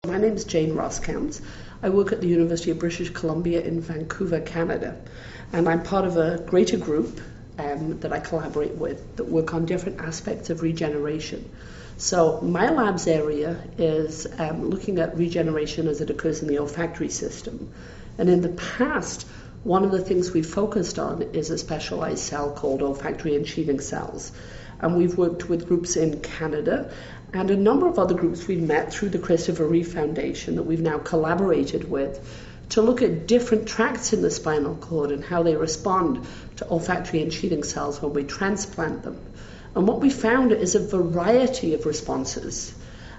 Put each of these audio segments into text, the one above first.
My name is Jane Roskams. I work at the University of British Columbia in Vancouver, Canada, and I'm part of a greater group that I collaborate with that work on different aspects of regeneration. So my lab's area is looking at regeneration as it occurs in the olfactory system. And in the past, one of the things we focused on is a specialized cell called olfactory and sheathing cells. And we've worked with groups in Canada and a number of other groups we've met through the Christopher Reeve Foundation that we've now collaborated with to look at different tracts in the spinal cord and how they respond to olfactory and sheathing cells when we transplant them. And what we found is a variety of responses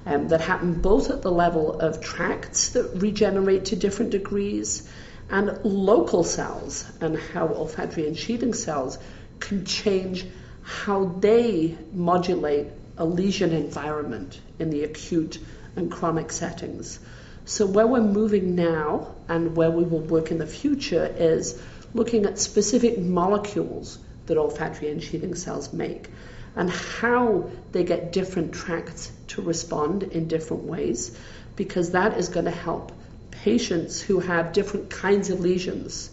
that happen both at the level of tracts that regenerate to different degrees and local cells, and how olfactory and sheathing cells can change how they modulate a lesion environment in the acute and chronic settings. So where we're moving now and where we will work in the future is looking at specific molecules that olfactory and sheathing cells make and how they get different tracts to respond in different ways, because that is going to help patients who have different kinds of lesions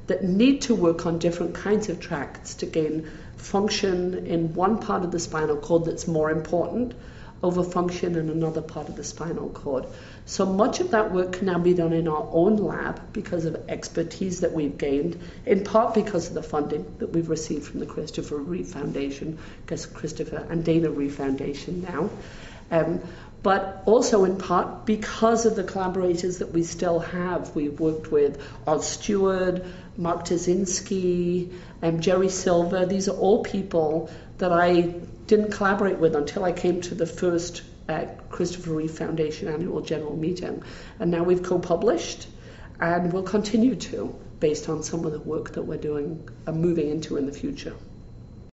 that need to work on different kinds of tracts to gain function in one part of the spinal cord that's more important over function in another part of the spinal cord. So much of that work can now be done in our own lab because of expertise that we've gained, in part because of the funding that we've received from the Christopher Reeve Foundation, because Christopher and Dana Reeve Foundation now, but also in part because of the collaborators that we still have. We've worked with Oz Stewart, Mark Tazinski, and Jerry Silver. These are all people that I didn't collaborate with until I came to the first Christopher Reeve Foundation annual general meeting. And now we've co-published and we'll continue to, based on some of the work that we're doing and moving into in the future.